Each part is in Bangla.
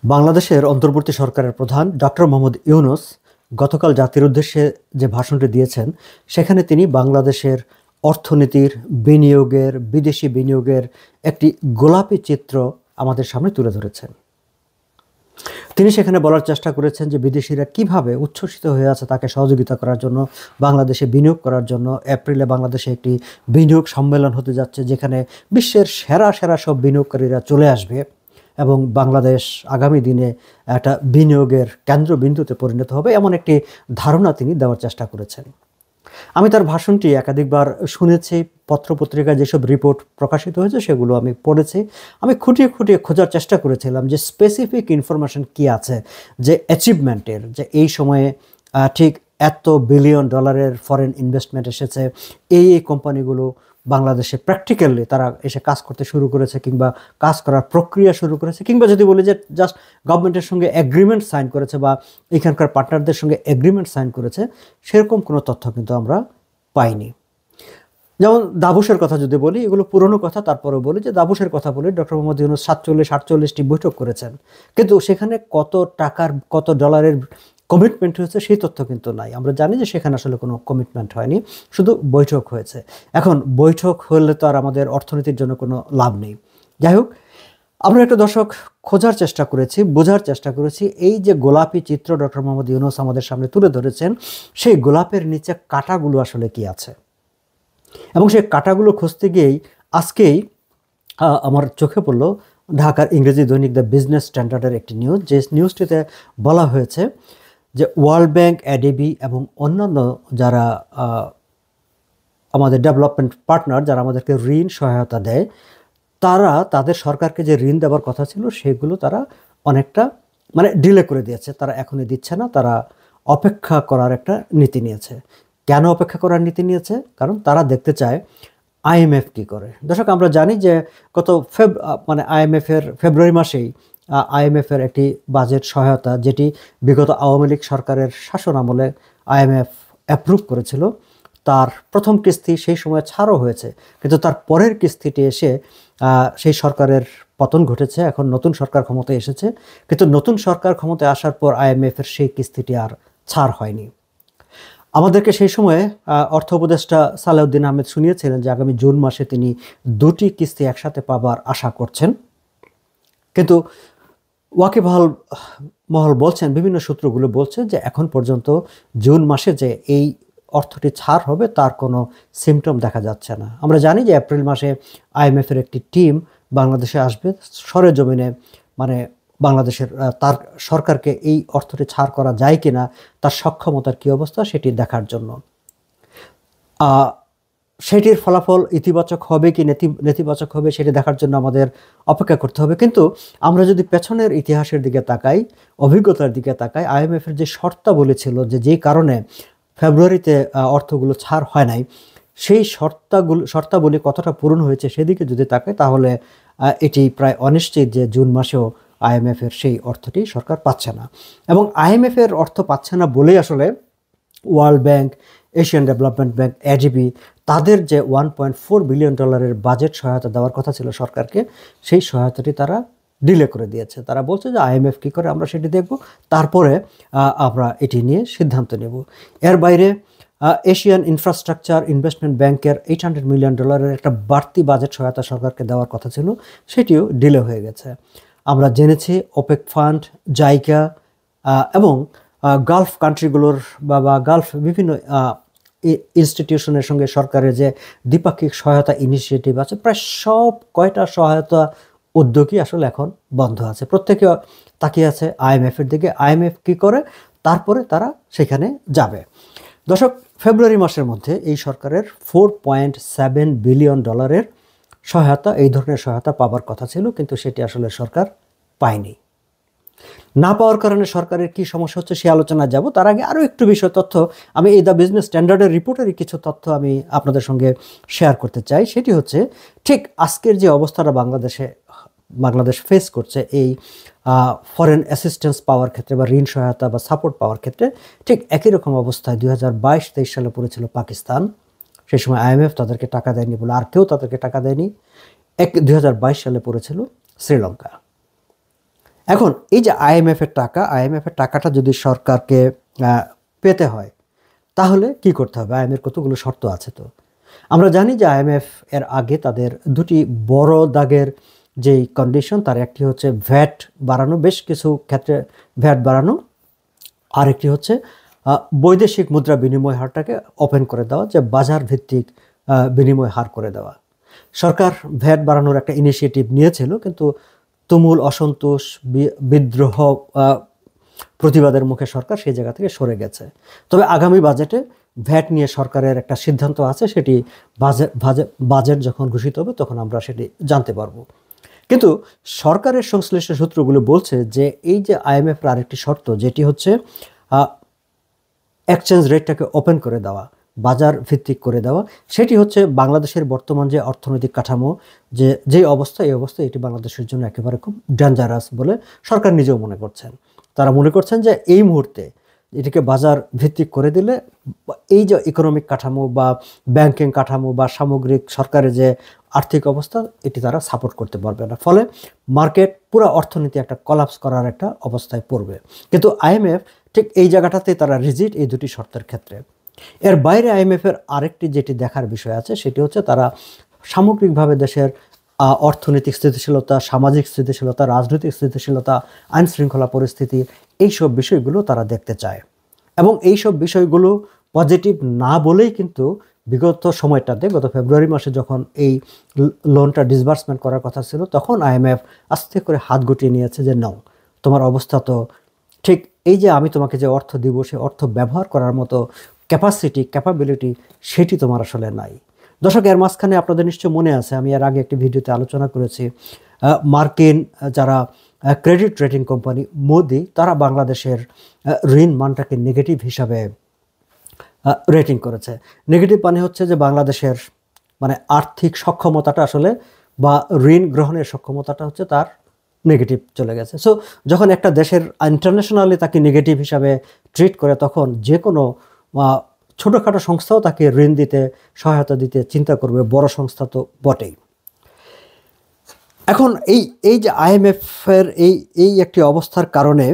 বাংলাদেশের অন্তর্বর্তী সরকারের প্রধান ডক্টর মোহাম্মদ ইউনূস গতকাল জাতির উদ্দেশ্যে যে ভাষণটি দিয়েছেন, সেখানে তিনি বাংলাদেশের অর্থনীতির, বিনিয়োগের, বিদেশি বিনিয়োগের একটি গোলাপি চিত্র আমাদের সামনে তুলে ধরেছেন। তিনি সেখানে বলার চেষ্টা করেছেন যে বিদেশিরা কিভাবে উচ্ছ্বসিত হয়ে আছে তাকে সহযোগিতা করার জন্য, বাংলাদেশে বিনিয়োগ করার জন্য। এপ্রিলে বাংলাদেশে একটি বিনিয়োগ সম্মেলন হতে যাচ্ছে, যেখানে বিশ্বের সেরা সেরা সব বিনিয়োগকারীরা চলে আসবে এবং বাংলাদেশ আগামী দিনে একটা বিনিয়োগের কেন্দ্রবিন্দুতে পরিণত হবে, এমন একটি ধারণা তিনি দেওয়ার চেষ্টা করেছেন। আমি তার ভাষণটি একাধিকবার শুনেছি, পত্রপত্রিকায় যেসব রিপোর্ট প্রকাশিত হয়েছে সেগুলো আমি পড়েছি। আমি খুঁটিয়ে খুঁটিয়ে খোঁজার চেষ্টা করেছিলাম যে স্পেসিফিক ইনফরমেশন কি আছে, যে অ্যাচিভমেন্টের, যে এই সময়ে ঠিক এত বিলিয়ন ডলারের ফরেন ইনভেস্টমেন্ট এসেছে, এই কোম্পানিগুলো বাংলাদেশে প্র্যাকটিক্যালি তারা এসে কাজ করতে শুরু করেছে, কিংবা কাজ করার প্রক্রিয়া শুরু করেছে, কিংবা যদি বলি যে জাস্ট গভর্নমেন্টের সঙ্গে এগ্রিমেন্ট সাইন করেছে বা এখানকার পার্টনারদের সঙ্গে এগ্রিমেন্ট সাইন করেছে, সেরকম কোনো তথ্য কিন্তু আমরা পাইনি। যেমন দাভোসের কথা যদি বলি, এগুলো পুরনো কথা, তারপরেও বলি যে দাভোসের কথা বলি, ডক্টর মোহাম্মদ ইউনূস 47-48টি বৈঠক করেছেন, কিন্তু সেখানে কত টাকার, কত ডলারের কমিটমেন্ট হয়েছে সেই তথ্য কিন্তু নাই। আমরা জানি যে সেখানে আসলে কোনো কমিটমেন্ট হয়নি, শুধু বৈঠক হয়েছে। এখন বৈঠক হলে তো আর আমাদের অর্থনীতির জন্য কোনো লাভ নেই। যাই হোক, আমরা একটা দর্শক খোঁজার চেষ্টা করেছি, বোঝার চেষ্টা করেছি, এই যে গোলাপি চিত্র ডক্টর মোহাম্মদ ইউনূস আমাদের সামনে তুলে ধরেছেন, সেই গোলাপের নিচে কাঁটাগুলো আসলে কি আছে। এবং সেই কাঁটাগুলো খুঁজতে গিয়েই আজকেই আমার চোখে পড়ল ঢাকার ইংরেজি দৈনিক দ্য বিজনেস স্ট্যান্ডার্ডের একটি নিউজ, যে নিউজটিতে বলা হয়েছে যে ওয়ার্ল্ড ব্যাংক, এডিবি এবং অন্যান্য যারা আমাদের ডেভেলপমেন্ট পার্টনার, যারা আমাদেরকে ঋণ সহায়তা দেয়, তারা তাদের সরকারকে যে ঋণ দেওয়ার কথা ছিল সেগুলো তারা অনেকটা ডিলে করে দিয়েছে। তারা এখনই দিচ্ছে না, তারা অপেক্ষা করার একটা নীতি নিয়েছে। কেন অপেক্ষা করার নীতি নিয়েছে? কারণ তারা দেখতে চায় আইএমএফ কী করে। দর্শক, আমরা জানি যে গত আইএমএফের ফেব্রুয়ারি মাসেই আইএমএফের একটি বাজেট সহায়তা, যেটি বিগত আওয়ামী লীগ সরকারের শাসন আমলে আইএমএফ অ্যাপ্রুভ করেছিল, তার প্রথম কিস্তি সেই সময় ছাড়ও হয়েছে, কিন্তু তার পরের কিস্তিটি এসে সেই সরকারের পতন ঘটেছে। এখন নতুন সরকার ক্ষমতায় এসেছে, কিন্তু নতুন সরকার ক্ষমতায় আসার পর আইএমএফের সেই কিস্তিটি আর ছাড় হয়নি। আমাদেরকে সেই সময়ে অর্থ উপদেষ্টা সালেউদ্দিন আহমেদ শুনিয়েছিলেন যে আগামী জুন মাসে তিনি 2টি কিস্তি একসাথে পাবার আশা করছেন, কিন্তু ওয়াকিবহাল মহল বলছেন, বিভিন্ন সূত্রগুলো বলছে যে এখন পর্যন্ত জুন মাসে যে এই অর্থটি ছাড় হবে তার কোনো সিমটম দেখা যাচ্ছে না। আমরা জানি যে এপ্রিল মাসে আইএমএফের একটি টিম বাংলাদেশে আসবে, সরেজমিনে বাংলাদেশের তার সরকারকে এই অর্থটি ছাড় করা যায় কিনা, তার সক্ষমতার কী অবস্থা সেটি দেখার জন্য। সেটির ফলাফল ইতিবাচক হবে কি নেতিবাচক হবে সেটি দেখার জন্য আমাদের অপেক্ষা করতে হবে। কিন্তু আমরা যদি পেছনের ইতিহাসের দিকে তাকাই, অভিজ্ঞতার দিকে তাকাই, আইএমএফের যে শর্তাবলী ছিল, যেই কারণে ফেব্রুয়ারিতে অর্থগুলো ছাড় হয় নাই, সেই শর্তাবলী কতটা পূরণ হয়েছে সেদিকে যদি তাকাই, তাহলে এটি প্রায় অনিশ্চিত যে জুন মাসেও আইএমএফের সেই অর্থটি সরকার পাচ্ছে না। এবং আইএমএফের অর্থ পাচ্ছে না বলেই আসলে world bank, Asian development bank, ADB তাদের যে 1.4 বিলিয়ন ডলারের বাজেট সহায়তা দেওয়ার কথা ছিল সরকারকে, সেই সহায়তাটি তারা ডিলে করে দিয়েছে। তারা বলছে যে আইএমএফ কী করে আমরা সেটি দেখব, তারপরে আমরা এটি নিয়ে সিদ্ধান্ত নেব। এর বাইরে এশিয়ান ইনফ্রাস্ট্রাকচার ইনভেস্টমেন্ট ব্যাংকের 800 মিলিয়ন ডলারের একটা বাড়তি বাজেট সহায়তা সরকারকে দেওয়ার কথা ছিল, সেটিও ডিলে হয়ে গেছে। আমরা জেনেছি ওপেক ফান্ড, জাইকা এবং গালফ কান্ট্রিগুলোর বা গালফ বিভিন্ন ইনস্টিটিউশনের সঙ্গে সরকারের যে দ্বিপাক্ষিক সহায়তা ইনিশিয়েটিভ আছে, প্রায় সব কয়টা সহায়তা উদ্যোগই আসলে এখন বন্ধ আছে। প্রত্যেকে তাকিয়ে আছে আইএমএফের দিকে, আইএমএফ কী করে, তারপরে তারা সেখানে যাবে। দর্শক, ফেব্রুয়ারি মাসের মধ্যে এই সরকারের 4.7 বিলিয়ন ডলারের সহায়তা, এই ধরনের সহায়তা পাবার কথা ছিল, কিন্তু সেটি আসলে সরকার পায়নি। না পাওয়ার কারণে সরকারের কি সমস্যা হচ্ছে সে আলোচনায় যাব। তার আগে আরও একটু বিষয় তথ্য আমি এই দ্য বিজনেস স্ট্যান্ডার্ডের রিপোর্টেরই কিছু তথ্য আমি আপনাদের সঙ্গে শেয়ার করতে চাই। সেটি হচ্ছে, ঠিক আজকের যে অবস্থাটা বাংলাদেশ ফেস করছে এই ফরেন অ্যাসিস্ট্যান্স পাওয়ার ক্ষেত্রে বা ঋণ সহায়তা বা সাপোর্ট পাওয়ার ক্ষেত্রে, ঠিক একই রকম অবস্থায় 2022-23 সালে পড়েছিল পাকিস্তান। সেই সময় আইএমএফ তাদেরকে টাকা দেয়নি বলে আর কেউ তাদেরকে টাকা দেয়নি। 2022 সালে পড়েছিল শ্রীলঙ্কা। এখন এই যে আইএমএফ এর টাকাটা যদি সরকারকে পেতে হয় তাহলে কি করতে হবে? আইএমএফ কতগুলো শর্ত আছে। তো আমরা জানি যে আইএমএফ এর আগে তাদের দুটি বড় দাগের যেই কন্ডিশন, তার একটি হচ্ছে ভ্যাট বাড়ানো, বেশ কিছু ক্ষেত্রে ভ্যাট বাড়ানো, আরেকটি হচ্ছে বৈদেশিক মুদ্রা বিনিময় হারটাকে ওপেন করে দেওয়া, যে বাজার ভিত্তিক বিনিময় হার করে দেওয়া। সরকার ভ্যাট বাড়ানোর একটা ইনিশিয়েটিভ নিয়েছিল, কিন্তু তুমুল অসন্তোষ, বিদ্রোহ, প্রতিবাদের মুখে সরকার সেই জায়গা থেকে সরে গেছে। তবে আগামী বাজেটে ভ্যাট নিয়ে সরকারের একটা সিদ্ধান্ত আছে, সেটি বাজেট যখন ঘোষিত হবে তখন আমরা সেটি জানতে পারবো। কিন্তু সরকারের সংশ্লিষ্ট সূত্রগুলো বলছে যে এই যে আইএমএফের আরেকটি শর্ত, যেটি হচ্ছে এক্সচেঞ্জ রেটটাকে ওপেন করে দেওয়া, বাজার ভিত্তিক করে দেওয়া, সেটি হচ্ছে বাংলাদেশের বর্তমান যে অর্থনৈতিক কাঠামো, যেই অবস্থা, এই অবস্থা এটি বাংলাদেশের জন্য একেবারে খুব ডেঞ্জারাস বলে সরকার নিজেও মনে করছেন। তারা মনে করছেন যে এই মুহূর্তে এটিকে বাজার ভিত্তিক করে দিলে এই যে ইকোনমিক কাঠামো বা ব্যাংকিং কাঠামো বা সামগ্রিক সরকারের যে আর্থিক অবস্থা, এটি তারা সাপোর্ট করতে পারবে না। ফলে মার্কেট, পুরো অর্থনীতি একটা কলাপস করার একটা অবস্থায় পড়বে। কিন্তু আইএমএফ ঠিক এই জায়গাটাতে তারা রিজিড এই দুটি শর্তের ক্ষেত্রে। এর বাইরে আইএমএফের আরেকটি যেটি দেখার বিষয় আছে, সেটি হচ্ছে তারা সামগ্রিকভাবে দেশের অর্থনৈতিক স্থিতিশীলতা, সামাজিক স্থিতিশীলতা, রাজনৈতিক স্থিতিশীলতা, আইন শৃঙ্খলা পরিস্থিতি, এইসব বিষয়গুলো তারা দেখতে চায়। এবং এইসব বিষয়গুলো পজিটিভ না বলেই কিন্তু বিগত সময়টাতে, গত ফেব্রুয়ারি মাসে যখন এই লোনটা ডিসবার্সমেন্ট করার কথা ছিল, তখন আইএমএফ আস্তে করে হাত গুটিয়ে নিয়েছে যে নাও, তোমার অবস্থা তো ঠিক, এই যে আমি তোমাকে যে অর্থ দিব, সে অর্থ ব্যবহার করার মতো ক্যাপাবিলিটি সেটি তোমার আসলে নাই। দর্শক, এর মাঝখানে আপনাদের নিশ্চয় মনে আছে, আমি এর আগে একটি ভিডিওতে আলোচনা করেছি, মার্কিন যারা ক্রেডিট রেটিং কোম্পানি মোদি, তারা বাংলাদেশের ঋণ মানটাকে নেগেটিভ হিসাবে রেটিং করেছে। নেগেটিভ মানে হচ্ছে যে বাংলাদেশের মানে আর্থিক সক্ষমতাটা আসলে, বা ঋণ গ্রহণের সক্ষমতাটা হচ্ছে তার নেগেটিভ চলে গেছে। সো যখন একটা দেশের ইন্টারন্যাশনালি তাকে নেগেটিভ হিসাবে ট্রিট করে, তখন যে কোনো ছোটোখাটো সংস্থাও তাকে ঋণ দিতে, সহায়তা দিতে চিন্তা করবে, বড় সংস্থা তো বটেই। এখন এই যে আইএমএফের এই একটি অবস্থার কারণে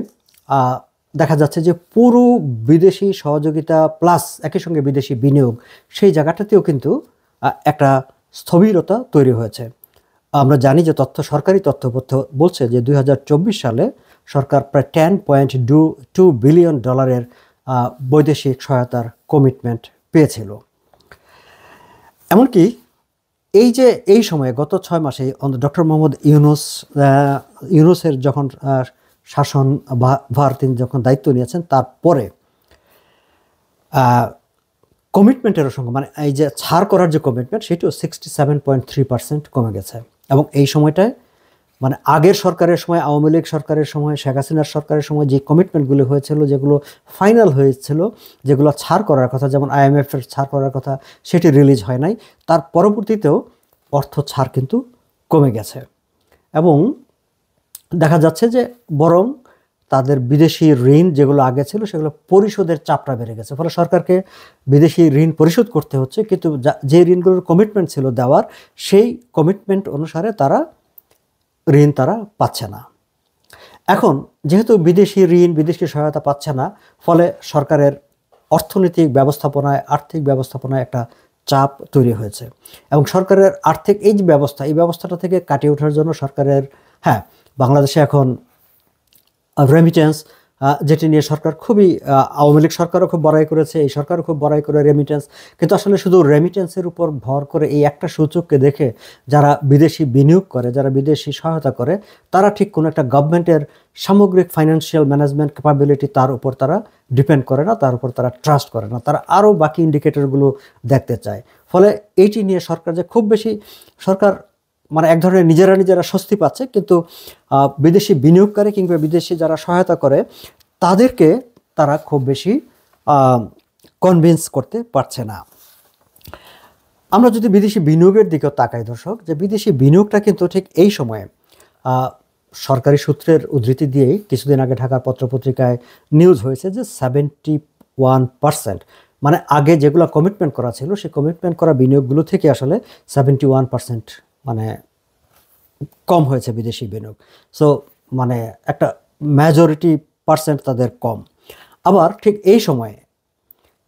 দেখা যাচ্ছে যে পুরো বিদেশি সহযোগিতা প্লাস একই সঙ্গে বিদেশি বিনিয়োগ, সেই জায়গাটাতেও কিন্তু একটা স্থবিরতা তৈরি হয়েছে। আমরা জানি যে সরকারি তথ্যপত্র বলছে যে 2024 সালে সরকার প্রায় $10.2 বিলিয়ন বৈদেশিক সহায়তার কমিটমেন্ট পেয়েছিল। এমনকি এই যে এই সময়ে গত 6 মাসে ডক্টর মোহাম্মদ ইউনূসের যখন শাসন ভার তিনি যখন দায়িত্ব নিয়েছেন, তারপরে কমিটমেন্টের সঙ্গে, মানে এই যে ছাড় করার যে কমিটমেন্ট, সেটিও 67.3% কমে গেছে। এবং এই সময়টায়, মানে আগের সরকারের সময়, আওয়ামী লীগ সরকারের সময়, শেখ হাসিনার সরকারের সময় যে কমিটমেন্টগুলো হয়েছিল, যেগুলো ফাইনাল হয়েছিল, যেগুলো ছাড় করার কথা, যেমন আইএমএফের ছাড় করার কথা, সেটি রিলিজ হয় নাই। তার পরবর্তীতেও অর্থ ছাড় কিন্তু কমে গেছে। এবং দেখা যাচ্ছে যে বরং তাদের বিদেশি ঋণ যেগুলো আগে ছিল, সেগুলো পরিশোধের চাপটা বেড়ে গেছে। ফলে সরকারকে বিদেশি ঋণ পরিশোধ করতে হচ্ছে, কিন্তু যে ঋণগুলোর কমিটমেন্ট ছিল দেওয়ার, সেই কমিটমেন্ট অনুসারে ঋণ তারা পাচ্ছে না। এখন যেহেতু বিদেশি ঋণ, বিদেশি সহায়তা পাচ্ছে না, ফলে সরকারের অর্থনৈতিক ব্যবস্থাপনায়, আর্থিক ব্যবস্থাপনায় একটা চাপ তৈরি হয়েছে। এবং সরকারের আর্থিক এই যে ব্যবস্থা, এই ব্যবস্থাটা থেকে কাটিয়ে ওঠার জন্য সরকারের, বাংলাদেশে এখন রেমিটেন্স, যেটি নিয়ে সরকার খুবই, আওয়ামী লীগ সরকারও খুব বড়াই করেছে, এই সরকারও খুব বড়াই করে রেমিটেন্স। কিন্তু আসলে শুধু রেমিটেন্সের উপর ভর করে এই একটা সূচককে দেখে যারা বিদেশি বিনিয়োগ করে, যারা বিদেশি সহায়তা করে, তারা ঠিক কোনো একটা গভর্নমেন্টের সামগ্রিক ফাইন্যান্সিয়াল ম্যানেজমেন্ট ক্যাপাবিলিটি, তার উপর তারা ডিপেন্ড করে না, তার উপর তারা ট্রাস্ট করে না, তারা আরও বাকি ইন্ডিকেটরগুলো দেখতে চায়। ফলে এইটি নিয়ে সরকার যে খুব বেশি, সরকার মানে এক ধরনের নিজেরা স্বস্তি পাচ্ছে, কিন্তু বিদেশি বিনিয়োগকারী কিংবা বিদেশি যারা সহায়তা করে, তাদেরকে তারা খুব বেশি কনভিন্স করতে পারছে না। আমরা যদি বিদেশি বিনিয়োগের দিকেও তাকাই দর্শক, যে বিদেশি বিনিয়োগটা কিন্তু ঠিক এই সময়ে, সরকারি সূত্রের উদ্ধৃতি দিয়েই কিছুদিন আগে ঢাকার পত্রপত্রিকায় নিউজ হয়েছে যে 71%, মানে আগে যেগুলো কমিটমেন্ট করা ছিল, সেই কমিটমেন্ট করা বিনিয়োগগুলো থেকে আসলে 71% মানে কম হয়েছে বিদেশি বিনিয়োগ। সো মানে একটা মেজরিটি পার্সেন্ট তাদের কম। আবার ঠিক এই সময়ে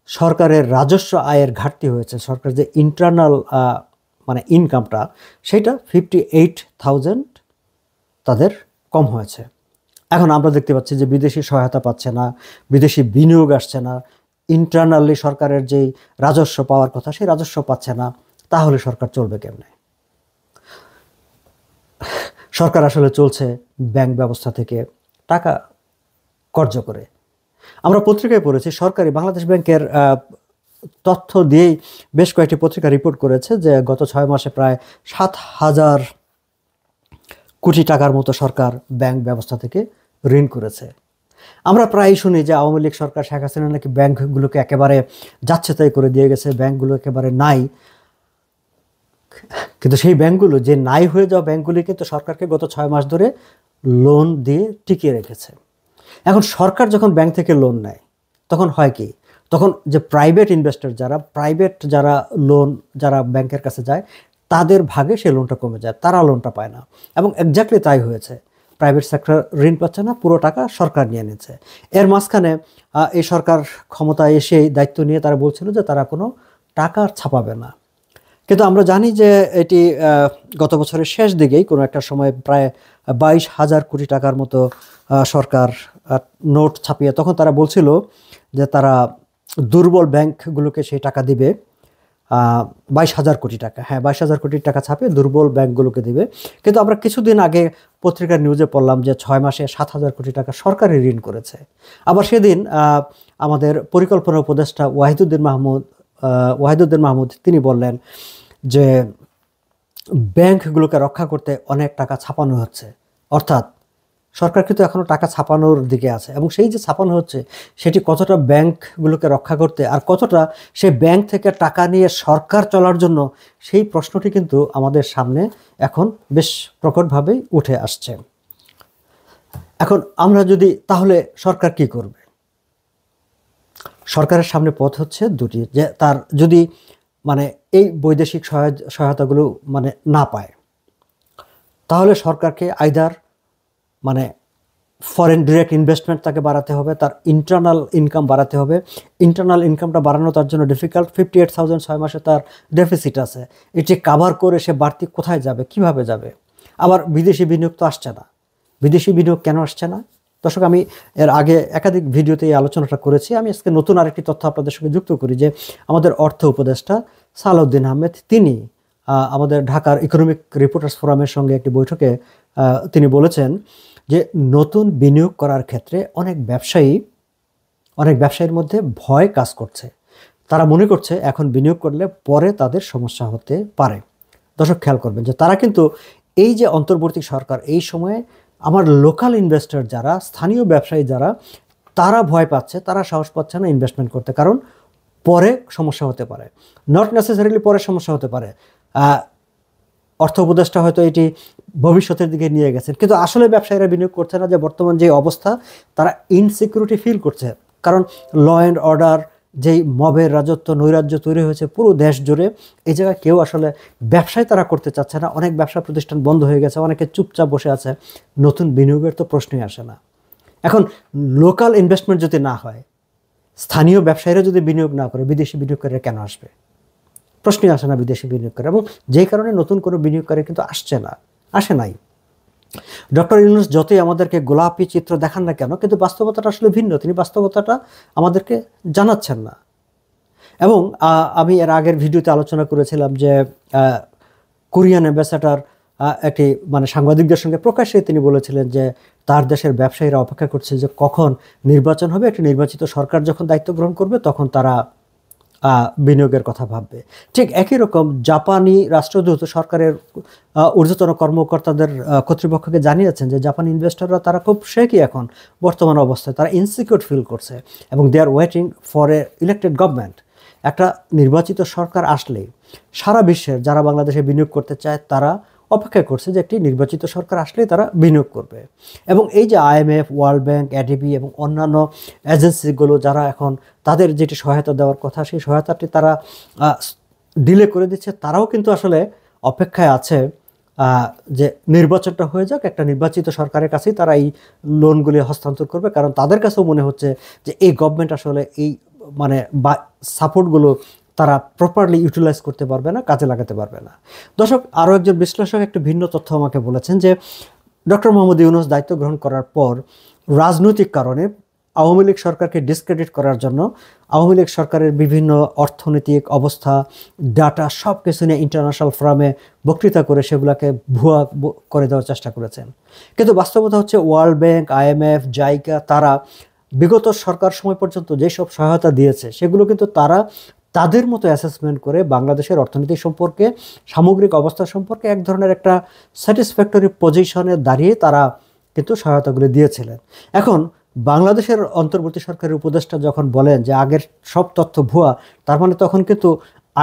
সরকারের রাজস্ব আয়ের ঘাটতি হয়েছে, সরকার যে ইন্টারনাল মানে ইনকামটা সেটা 58,000 তাদের কম হয়েছে। এখন আমরা দেখতে পাচ্ছি যে বিদেশি সহায়তা পাচ্ছে না, বিদেশি বিনিয়োগ আসছে না, ইন্টারনালি সরকারের যেই রাজস্ব পাওয়ার কথা সেই রাজস্ব পাচ্ছে না। তাহলে সরকার চলবে কেমনে? সরকার আসলে চলছে ব্যাংক ব্যবস্থা থেকে টাকা কর্জ করে। আমরা পত্রিকায় পড়েছি, সরকারি বাংলাদেশ ব্যাংকের তথ্য দিয়েই বেশ কয়েকটি পত্রিকা রিপোর্ট করেছে যে গত 6 মাসে প্রায় 7,000 কোটি টাকার মতো সরকার ব্যাংক ব্যবস্থা থেকে ঋণ করেছে। আমরা প্রায়ই শুনি যে আওয়ামী লীগ সরকার, শেখ হাসিনা নাকি ব্যাংকগুলোকে একেবারে যাচ্ছে তাই করে দিয়ে গেছে, ব্যাংকগুলো একেবারে নাই। কিন্তু সেই ব্যাংকগুলো, যে নাই হয়ে যাওয়া ব্যাংকগুলি কিন্তু সরকারকে গত 6 মাস ধরে লোন দিয়ে টিকিয়ে রেখেছে। এখন সরকার যখন ব্যাংক থেকে লোন নেয় তখন হয় কি, তখন যে প্রাইভেট ইনভেস্টর যারা লোন যারা ব্যাংকের কাছে যায় তাদের ভাগে সেই লোনটা কমে যায়, তারা লোনটা পায় না। এবং এক্স্যাক্টলি তাই হয়েছে, প্রাইভেট সেক্টর ঋণ পাচ্ছে না, পুরো টাকা সরকার নিয়ে নিচ্ছে। এর মাঝখানে এই সরকার ক্ষমতায় এসে দায়িত্ব নিয়ে তারা বলছিল যে তারা কোনো টাকা ছাপাবে না। কিন্তু আমরা জানি যে এটি গত বছরের শেষ দিকেই কোনো একটা সময় প্রায় 22,000 কোটি টাকার মতো সরকার নোট ছাপিয়ে, তখন তারা বলছিল যে তারা দুর্বল ব্যাংকগুলোকে সেই টাকা দিবে, 22,000 কোটি টাকা, হ্যাঁ 22,000 কোটি টাকা ছাপিয়ে দুর্বল ব্যাংকগুলোকে দিবে। কিন্তু আমরা কিছুদিন আগে পত্রিকার নিউজে পড়লাম যে 6 মাসে 7,000 কোটি টাকা সরকারি ঋণ করেছে। আবার সেদিন আমাদের পরিকল্পনা উপদেষ্টা ওয়াহিদুদ্দিন মাহমুদ তিনি বললেন যে ব্যাংকগুলোকে রক্ষা করতে অনেক টাকা ছাপানো হচ্ছে। অর্থাৎ সরকার কিন্তু এখনও টাকা ছাপানোর দিকে আছে, এবং সেই যে ছাপানো হচ্ছে সেটি কতটা ব্যাংকগুলোকে রক্ষা করতে আর কতটা সেই ব্যাংক থেকে টাকা নিয়ে সরকার চলার জন্য, সেই প্রশ্নটি কিন্তু আমাদের সামনে এখন বেশ প্রকটভাবেই উঠে আসছে। এখন আমরা যদি, তাহলে সরকার কি করবে? সরকারের সামনে পথ হচ্ছে দুটি, যে তার যদি মানে এই বৈদেশিক সহায়তাগুলো মানে না পায়, তাহলে সরকারকে আইদার মানে ফরেন ডিরেক্ট ইনভেস্টমেন্ট তাকে বাড়াতে হবে, তার ইন্টারনাল ইনকাম বাড়াতে হবে। ইন্টারনাল ইনকামটা বাড়ানো তার জন্য ডিফিকাল্ট। 58,000 6 মাসে তার ডেফিসিট আছে, এটি কাভার করে সে বাড়তি কোথায় যাবে, কিভাবে যাবে? আবার বিদেশি বিনিয়োগ তো আসছে না। বিদেশি বিনিয়োগ কেন আসছে না? দর্শক, আমি এর আগে একাধিক ভিডিওতে এই আলোচনাটা করেছি। আমি আজকে নতুন আরেকটি তথ্য আপনাদের সঙ্গে যুক্ত করি যে আমাদের অর্থ উপদেষ্টা সালাউদ্দিন আহমেদ তিনি আমাদের ঢাকার ইকোনমিক রিপোর্টার্স ফোরামের সঙ্গে একটি বৈঠকে তিনি বলেছেন যে নতুন বিনিয়োগ করার ক্ষেত্রে অনেক ব্যবসায়ীর মধ্যে ভয় কাজ করছে। তারা মনে করছে এখন বিনিয়োগ করলে পরে তাদের সমস্যা হতে পারে। দর্শক, খেয়াল করবেন যে তারা কিন্তু এই যে অন্তর্বর্তী সরকার, এই সময়ে আমার লোকাল ইনভেস্টর যারা, স্থানীয় ব্যবসায়ী যারা, তারা ভয় পাচ্ছে, তারা সাহস পাচ্ছে না ইনভেস্টমেন্ট করতে, কারণ পরে সমস্যা হতে পারে। নট নেসেসারিলি পরে সমস্যা হতে পারে, অর্থ উপদেষ্টা হয়তো এটি ভবিষ্যতের দিকে নিয়ে গেছেন, কিন্তু আসলে ব্যবসায়ীরা বিনিয়োগ করছে না। যে বর্তমান যে অবস্থা, তারা ইনসিকিউরিটি ফিল করছে, কারণ ল অ্যান্ড অর্ডার যেই মবের রাজত্ব, নৈরাজ্য তৈরি হয়েছে পুরো দেশ জুড়ে, এই জায়গায় কেউ আসলে ব্যবসায় তারা করতে চাচ্ছে না। অনেক ব্যবসা প্রতিষ্ঠান বন্ধ হয়ে গেছে, অনেকে চুপচাপ বসে আছে, নতুন বিনিয়োগের তো প্রশ্নই আসে না। এখন লোকাল ইনভেস্টমেন্ট যদি না হয়, স্থানীয় ব্যবসায়ীরা যদি বিনিয়োগ না করে, বিদেশি বিনিয়োগকারীরা কেন আসবে? প্রশ্নই আসে না বিদেশি বিনিয়োগকারী, এবং যেই কারণে নতুন কোনো বিনিয়োগকারী কিন্তু আসে নাই। ডক্টর ইউনূস যতই আমাদেরকে গোলাপি চিত্র দেখান না কেন, কিন্তু বাস্তবতাটা আসলে ভিন্ন। তিনি বাস্তবতাটা আমাদেরকে জানাচ্ছেন না। এবং আমি এর আগের ভিডিওতে আলোচনা করেছিলাম যে কোরিয়ান অ্যাম্বাসেডর একটি মানে সাংবাদিকদের সঙ্গে প্রকাশ্যে তিনি বলেছিলেন যে তার দেশের ব্যবসায়ীরা অপেক্ষা করছে যে কখন নির্বাচন হবে, একটি নির্বাচিত সরকার যখন দায়িত্ব গ্রহণ করবে তখন তারা বিনিয়োগের কথা ভাববে। ঠিক একই রকম জাপানি রাষ্ট্রদূত সরকারের ঊর্ধ্বতন কর্মকর্তাদের কর্তৃপক্ষকে জানিয়েছেন যে জাপানি ইনভেস্টররা তারা খুব শেকি এখন বর্তমান অবস্থায়, তারা ইনসিকিউর ফিল করছে এবং they are waiting for a elected government. একটা নির্বাচিত সরকার আসলেই সারা বিশ্বের যারা বাংলাদেশে বিনিয়োগ করতে চায় তারা অপেক্ষা করছে যে একটি নির্বাচিত সরকার আসলেই তারা বিনিয়োগ করবে। এবং এই যে IMF, ওয়ার্ল্ড ব্যাংক, ADB এবং অন্যান্য এজেন্সিগুলো যারা এখন তাদের যেটি সহায়তা দেওয়ার কথা, সেই সহায়তাটি তারা ডিলে করে দিচ্ছে, তারাও কিন্তু আসলে অপেক্ষায় আছে যে নির্বাচনটা হয়ে যাক, একটা নির্বাচিত সরকারের কাছেই তারা এই লোনগুলি হস্তান্তর করবে, কারণ তাদের কাছেও মনে হচ্ছে যে এই গভর্নমেন্ট আসলে এই মানে সাপোর্টগুলো তারা প্রপারলি ইউটিলাইজ করতে পারবে না, কাজে লাগাতে পারবে না। দর্শক, আরও একজন বিশ্লেষক একটু ভিন্ন তথ্য আমাকে বলেছেন যে ডক্টর মোহাম্মদ ইউনূস দায়িত্ব গ্রহণ করার পর রাজনৈতিক কারণে আওয়ামী লীগ সরকারকে ডিসক্রেডিট করার জন্য আওয়ামী লীগ সরকারের বিভিন্ন অর্থনৈতিক অবস্থা, ডাটা সব কিছু নিয়ে ইন্টারন্যাশনাল ফোরামে বক্তৃতা করে সেগুলোকে ভুয়া করে দেওয়ার চেষ্টা করেছেন। কিন্তু বাস্তবতা হচ্ছে ওয়ার্ল্ড ব্যাংক, IMF, জাইকা তারা বিগত সরকার সময় পর্যন্ত যেসব সহায়তা দিয়েছে সেগুলো কিন্তু তারা তাদের মতো অ্যাসেসমেন্ট করে বাংলাদেশের অর্থনীতি সম্পর্কে, সামগ্রিক অবস্থা সম্পর্কে এক ধরনের একটা স্যাটিসফ্যাক্টরি পজিশনে দাঁড়িয়ে তারা কিন্তু সহায়তাগুলি দিয়েছিলেন। এখন বাংলাদেশের অন্তর্বর্তী সরকারের উপদেষ্টা যখন বলেন যে আগের সব তথ্য ভুয়া, তার মানে তখন কিন্তু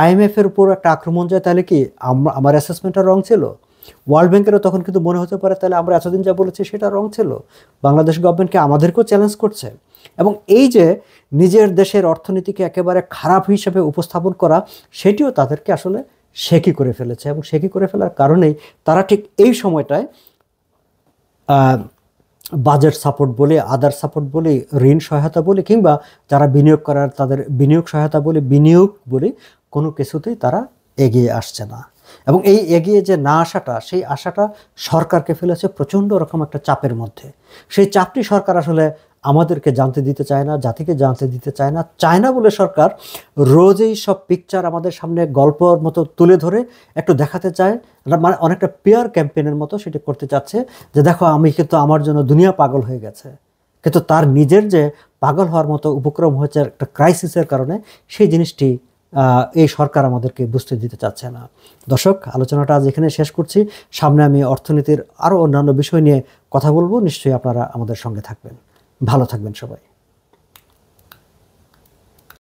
IMF-এর উপর একটা আক্রমণ যায়, তাহলে কি আমার অ্যাসেসমেন্টটা রং ছিল? ওয়ার্ল্ড ব্যাংকেরও তখন কিন্তু মনে হতে পারে তাহলে আমরা এতদিন যা বলেছি সেটা রং ছিল। বাংলাদেশ গভর্নমেন্টকে আমাদেরকেও চ্যালেঞ্জ করছে। এবং এই যে নিজের দেশের অর্থনীতিকে একেবারে খারাপ হিসেবে উপস্থাপন করা, সেটিও তাদেরকে আসলে শেকি করে ফেলেছে। এবং শেকি করে ফেলার কারণেই তারা ঠিক এই সময়টায় বাজেট সাপোর্ট বলে, আদার সাপোর্ট বলে, ঋণ সহায়তা বলে, কিংবা যারা বিনিয়োগ করার তাদের বিনিয়োগ সহায়তা বলে, বিনিয়োগ বলে কোনো কিছুতেই তারা এগিয়ে আসছে না। এবং এই এগিয়ে যে না আসাটা, সেই আশাটা সরকারকে ফেলেছে প্রচণ্ড রকম একটা চাপের মধ্যে। সেই চাপটি সরকার আসলে আমাদেরকে জানতে দিতে চায় না, জাতিকে জানতে দিতে চায় না। চায় না বলে সরকার রোজই সব পিকচার আমাদের সামনে গল্পর মতো তুলে ধরে একটু দেখাতে চায়, মানে অনেকটা পিয়ার ক্যাম্পেইনের মতো সেটি করতে চাচ্ছে যে দেখো আমি কিন্তু, আমার জন্য দুনিয়া পাগল হয়ে গেছে। কিন্তু তার নিজের যে পাগল হওয়ার মতো উপক্রম হয়েছে একটা ক্রাইসিসের কারণে, সেই জিনিসটি এই সরকার আমাদেরকে বুঝতে দিতে চাচ্ছে না। দর্শক, আলোচনাটা আজ এখানে শেষ করছি। সামনে আমি অর্থনীতির আরও অন্যান্য বিষয় নিয়ে কথা বলবো, নিশ্চয়ই আপনারা আমাদের সঙ্গে থাকবেন। ভালো থাকবেন সবাই।